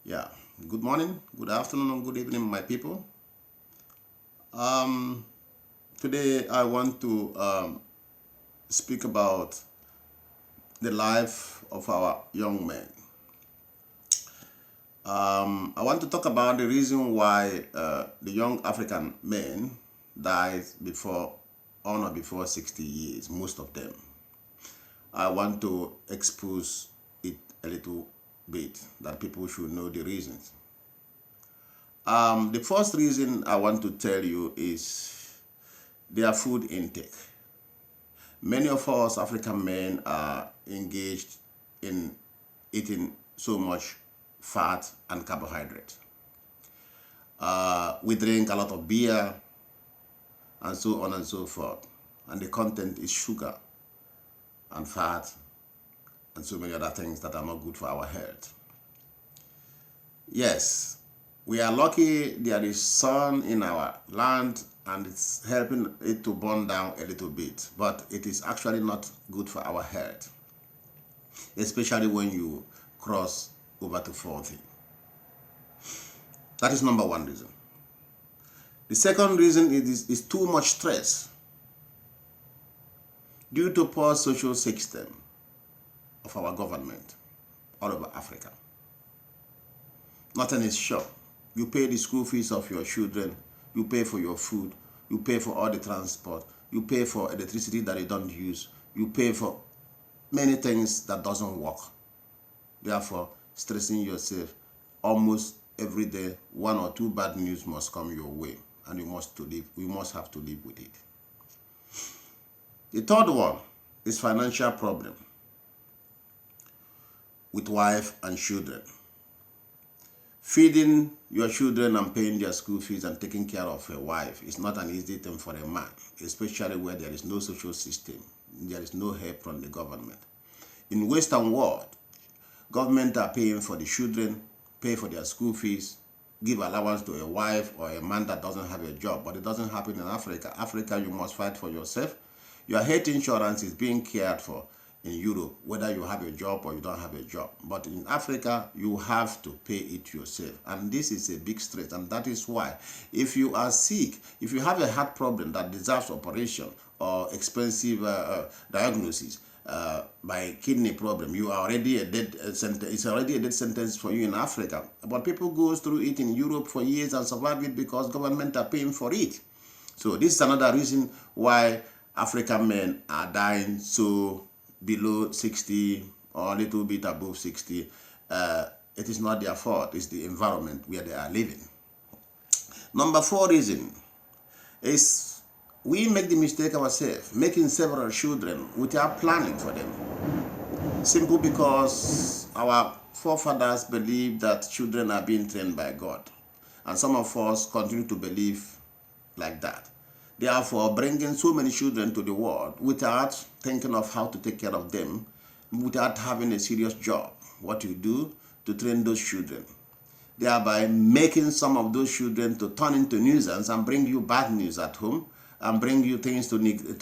Yeah, good morning, good afternoon, and good evening, my people. Um, Today I want to speak about the life of our young men. I want to talk about the reason why the young African men died before on or before 60 years, most of them. I want to expose it a little bit that people should know the reasons. The first reason I want to tell you is their food intake. Many of us African men are engaged in eating so much fat and carbohydrate. We drink a lot of beer and so on and so forth. And the content is sugar and fat and so many other things that are not good for our health. Yes, we are lucky there is sun in our land and it's helping it to burn down a little bit, but it is actually not good for our health, especially when you cross over to 40. That is number one reason. The second reason is too much stress due to poor social system of our government all over Africa. Nothing is sure. You pay the school fees of your children, you pay for your food, you pay for all the transport, you pay for electricity that you don't use, you pay for many things that doesn't work. Therefore, stressing yourself almost every day, one or two bad news must come your way, and you must have to live with it. The third one is financial problem with wife and children. Feeding your children and paying their school fees and taking care of a wife is not an easy thing for a man, especially where there is no social system, there is no help from the government. In Western world, government are paying for the children, pay for their school fees, give allowance to a wife or a man that doesn't have a job. But it doesn't happen in Africa. Africa, you must fight for yourself. Your health insurance is being cared for in Europe, whether you have a job or you don't have a job. But in Africa, you have to pay it yourself. And this is a big stress. And that is why if you are sick, if you have a heart problem that deserves operation or expensive diagnosis, by kidney problem, you are already a dead sentence. It's already a dead sentence for you in Africa. But people go through it in Europe for years and survive it because government are paying for it. So this is another reason why African men are dying so below 60 or a little bit above 60. It is not their fault. It's the environment where they are living. Number four reason is we make the mistake ourselves, making several children without planning for them. Simple because our forefathers believed that children are being trained by God. And some of us continue to believe like that. Therefore, bringing so many children to the world without thinking of how to take care of them, without having a serious job, what you do to train those children, thereby making some of those children to turn into nuisance and bring you bad news at home and bring you things to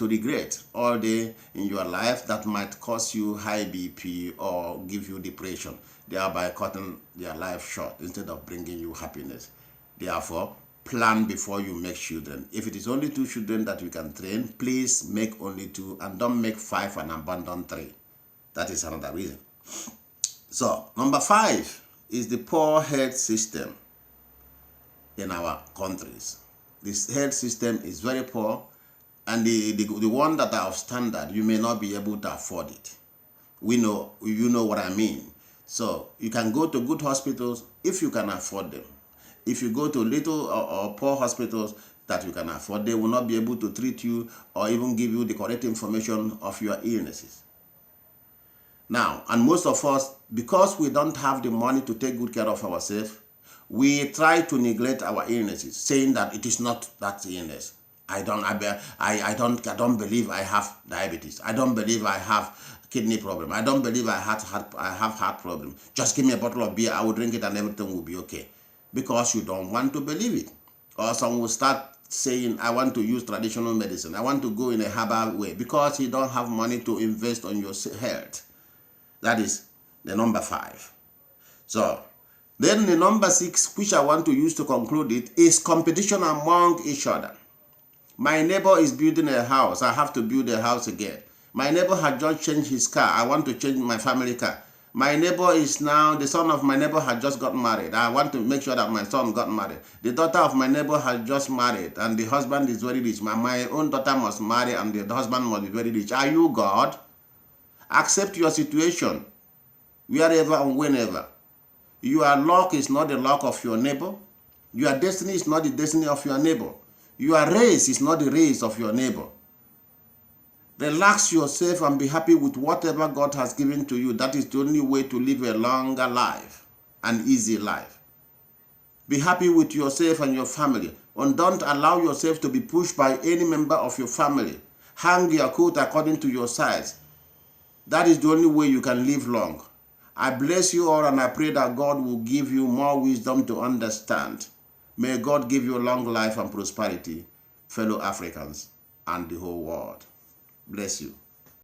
regret all day in your life that might cause you high BP or give you depression, thereby cutting their life short instead of bringing you happiness. Therefore, plan before you make children. If it is only 2 children that you can train, please make only 2 and don't make 5 and abandon 3. That is another reason. So, number 5 is the poor health system in our countries. This health system is very poor, and the one that are of standard, you may not be able to afford it. You know what I mean. So you can go to good hospitals if you can afford them. If you go to little or poor hospitals that you can afford, they will not be able to treat you or even give you the correct information of your illnesses. Now, and most of us, because we don't have the money to take good care of ourselves, we try to neglect our illnesses, saying that it is not that illness. I don't believe I have diabetes. I don't believe I have kidney problem. I don't believe I have heart problem. Just give me a bottle of beer, I will drink it and everything will be okay. Because you don't want to believe it. Or some will start saying, I want to use traditional medicine. I want to go in a herbal way because you don't have money to invest on your health. That is the number 5. So Then the number 6, which I want to use to conclude it, is competition among each other. My neighbor is building a house. I have to build a house again. My neighbor had just changed his car. I want to change my family car. My neighbor is now, the son of my neighbor had just got married. I want to make sure that my son got married. The daughter of my neighbor had just married and the husband is very rich. My own daughter must marry and the husband must be very rich. Are you God? Accept your situation wherever and whenever. Your luck is not the luck of your neighbor. Your destiny is not the destiny of your neighbor. Your race is not the race of your neighbor. Relax yourself and be happy with whatever God has given to you. That is the only way to live a longer life, an easy life. Be happy with yourself and your family, and don't allow yourself to be pushed by any member of your family. Hang your coat according to your size. That is the only way you can live long. I bless you all and I pray that God will give you more wisdom to understand. May God give you long life and prosperity, fellow Africans and the whole world. Bless you.